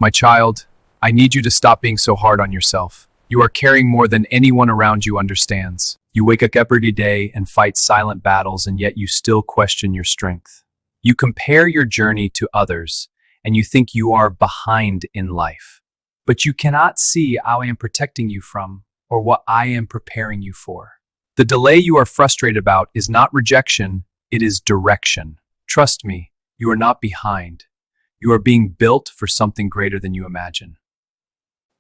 My child, I need you to stop being so hard on yourself. You are carrying more than anyone around you understands. You wake up every day and fight silent battles, and yet you still question your strength. You compare your journey to others, and you think you are behind in life. But you cannot see how I am protecting you from, or what I am preparing you for. The delay you are frustrated about is not rejection, it is direction. Trust me, you are not behind. You are being built for something greater than you imagine.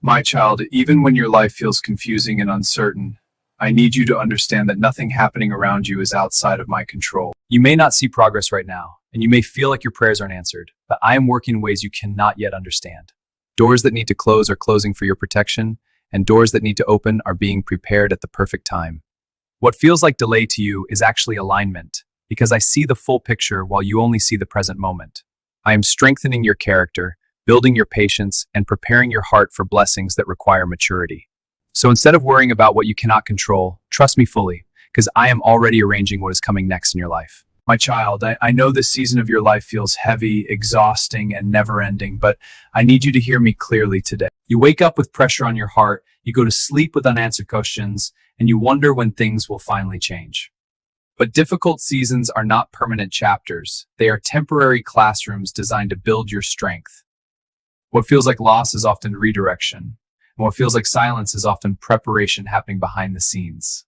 My child, even when your life feels confusing and uncertain, I need you to understand that nothing happening around you is outside of my control. You may not see progress right now, and you may feel like your prayers aren't answered, but I am working in ways you cannot yet understand. Doors that need to close are closing for your protection, and doors that need to open are being prepared at the perfect time. What feels like delay to you is actually alignment, because I see the full picture while you only see the present moment. I am strengthening your character, building your patience, and preparing your heart for blessings that require maturity. So instead of worrying about what you cannot control, trust me fully, because I am already arranging what is coming next in your life. My child, I know this season of your life feels heavy, exhausting, and never-ending, but I need you to hear me clearly today. You wake up with pressure on your heart, you go to sleep with unanswered questions, and you wonder when things will finally change. But difficult seasons are not permanent chapters. They are temporary classrooms designed to build your strength. What feels like loss is often redirection, and what feels like silence is often preparation happening behind the scenes.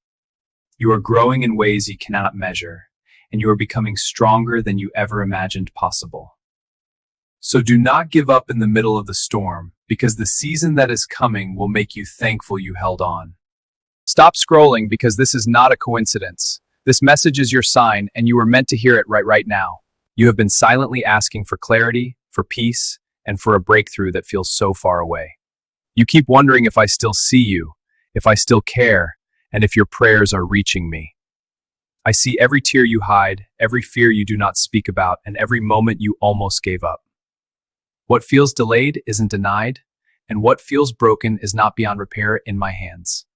You are growing in ways you cannot measure, and you are becoming stronger than you ever imagined possible. So do not give up in the middle of the storm, because the season that is coming will make you thankful you held on. Stop scrolling, because this is not a coincidence. This message is your sign, and you were meant to hear it right now. You have been silently asking for clarity, for peace, and for a breakthrough that feels so far away. You keep wondering if I still see you, if I still care, and if your prayers are reaching me. I see every tear you hide, every fear you do not speak about, and every moment you almost gave up. What feels delayed isn't denied, and what feels broken is not beyond repair in my hands.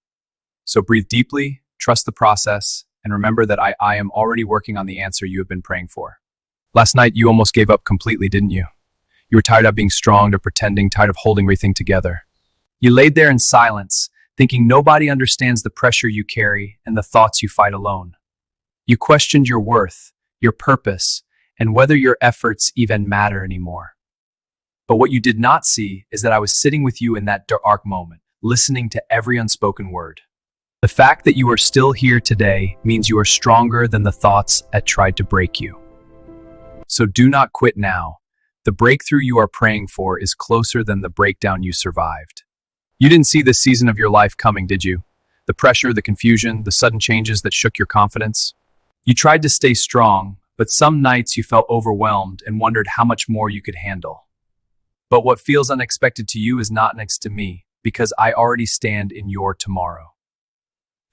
So breathe deeply, trust the process, and remember that I am already working on the answer you have been praying for. Last night, you almost gave up completely, didn't you? You were tired of being strong, or pretending, tired of holding everything together. You laid there in silence, thinking nobody understands the pressure you carry and the thoughts you fight alone. You questioned your worth, your purpose, and whether your efforts even matter anymore. But what you did not see is that I was sitting with you in that dark moment, listening to every unspoken word. The fact that you are still here today means you are stronger than the thoughts that tried to break you. So do not quit now. The breakthrough you are praying for is closer than the breakdown you survived. You didn't see this season of your life coming, did you? The pressure, the confusion, the sudden changes that shook your confidence? You tried to stay strong, but some nights you felt overwhelmed and wondered how much more you could handle. But what feels unexpected to you is not next to me, because I already stand in your tomorrow.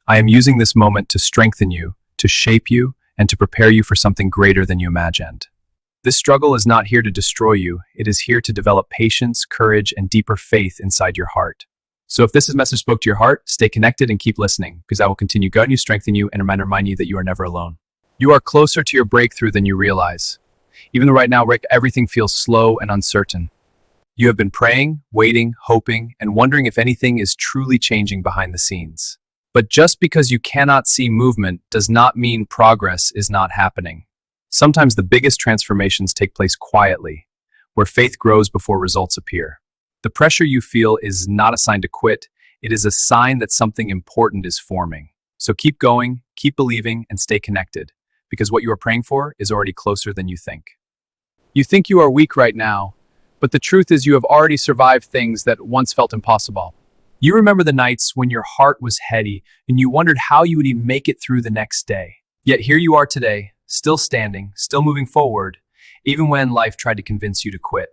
I am using this moment to strengthen you, to shape you, and to prepare you for something greater than you imagined. This struggle is not here to destroy you. It is here to develop patience, courage, and deeper faith inside your heart. So if this message spoke to your heart, stay connected and keep listening, because I will continue guiding you, strengthen you, and remind you that you are never alone. You are closer to your breakthrough than you realize. Even though right now, Rick, everything feels slow and uncertain. You have been praying, waiting, hoping, and wondering if anything is truly changing behind the scenes. But just because you cannot see movement does not mean progress is not happening. Sometimes the biggest transformations take place quietly, where faith grows before results appear. The pressure you feel is not a sign to quit. It is a sign that something important is forming. So keep going, keep believing, and stay connected, because what you are praying for is already closer than you think. You think you are weak right now, but the truth is you have already survived things that once felt impossible. You remember the nights when your heart was heady and you wondered how you would even make it through the next day. Yet here you are today, still standing, still moving forward, even when life tried to convince you to quit.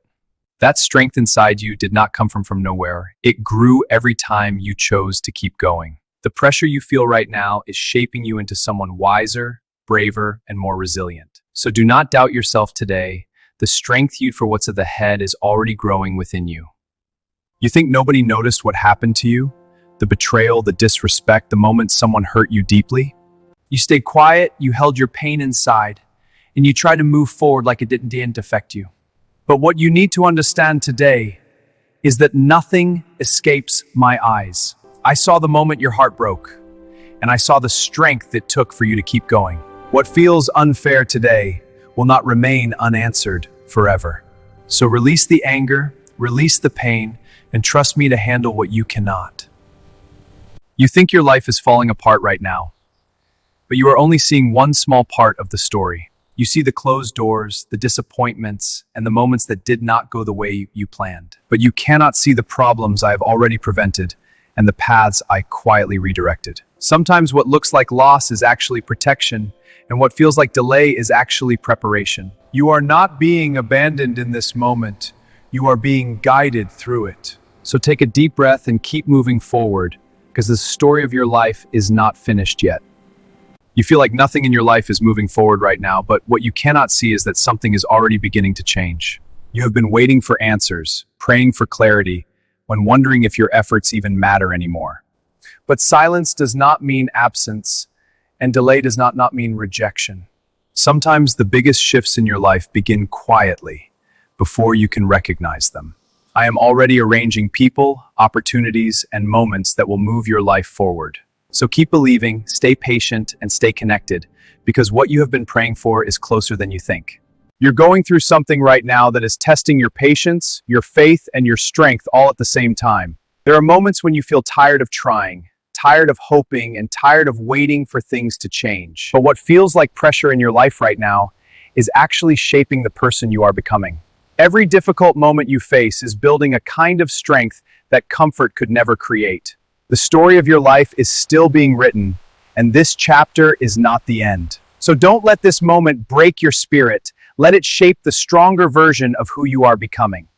That strength inside you did not come from nowhere. It grew every time you chose to keep going. The pressure you feel right now is shaping you into someone wiser, braver, and more resilient. So do not doubt yourself today. The strength you for what's ahead is already growing within you. You think nobody noticed what happened to you? The betrayal, the disrespect, the moment someone hurt you deeply? You stayed quiet, you held your pain inside, and you tried to move forward like it didn't affect you. But what you need to understand today is that nothing escapes my eyes. I saw the moment your heart broke, and I saw the strength it took for you to keep going. What feels unfair today will not remain unanswered forever. So release the anger, release the pain, and trust me to handle what you cannot. You think your life is falling apart right now, but you are only seeing one small part of the story. You see the closed doors, the disappointments, and the moments that did not go the way you planned. But you cannot see the problems I have already prevented and the paths I quietly redirected. Sometimes what looks like loss is actually protection, and what feels like delay is actually preparation. You are not being abandoned in this moment. You are being guided through it. So take a deep breath and keep moving forward, because the story of your life is not finished yet. You feel like nothing in your life is moving forward right now, but what you cannot see is that something is already beginning to change. You have been waiting for answers, praying for clarity, when wondering if your efforts even matter anymore. But silence does not mean absence, and delay does not mean rejection. Sometimes the biggest shifts in your life begin quietly, before you can recognize them. I am already arranging people, opportunities, and moments that will move your life forward. So keep believing, stay patient, and stay connected, because what you have been praying for is closer than you think. You're going through something right now that is testing your patience, your faith, and your strength all at the same time. There are moments when you feel tired of trying, tired of hoping, and tired of waiting for things to change. But what feels like pressure in your life right now is actually shaping the person you are becoming. Every difficult moment you face is building a kind of strength that comfort could never create. The story of your life is still being written, and this chapter is not the end. So don't let this moment break your spirit. Let it shape the stronger version of who you are becoming.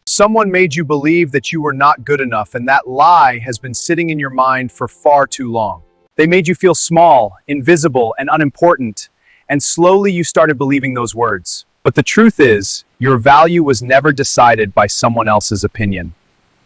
Someone made you believe that you were not good enough, and that lie has been sitting in your mind for far too long. They made you feel small, invisible, and unimportant, and slowly you started believing those words. But the truth is, your value was never decided by someone else's opinion.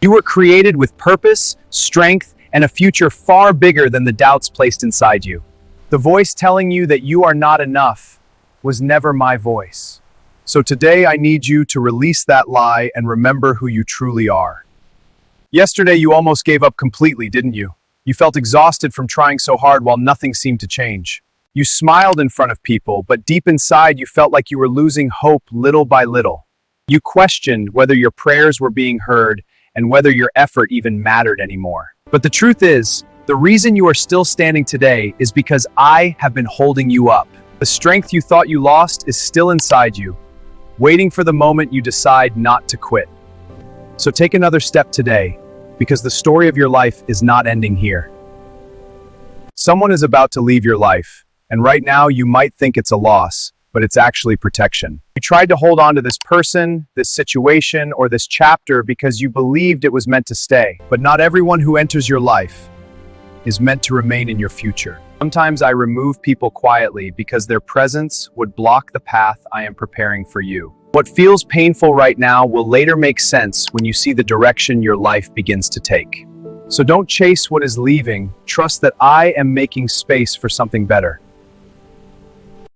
You were created with purpose, strength, and a future far bigger than the doubts placed inside you. The voice telling you that you are not enough was never my voice. So today I need you to release that lie and remember who you truly are. Yesterday you almost gave up completely, didn't you? You felt exhausted from trying so hard while nothing seemed to change. You smiled in front of people, but deep inside you felt like you were losing hope little by little. You questioned whether your prayers were being heard and whether your effort even mattered anymore. But the truth is, the reason you are still standing today is because I have been holding you up. The strength you thought you lost is still inside you, waiting for the moment you decide not to quit. So take another step today, because the story of your life is not ending here. Someone is about to leave your life, and right now you might think it's a loss, but it's actually protection. You tried to hold on to this person, this situation, or this chapter because you believed it was meant to stay. But not everyone who enters your life is meant to remain in your future. Sometimes I remove people quietly because their presence would block the path I am preparing for you. What feels painful right now will later make sense when you see the direction your life begins to take. So don't chase what is leaving. Trust that I am making space for something better.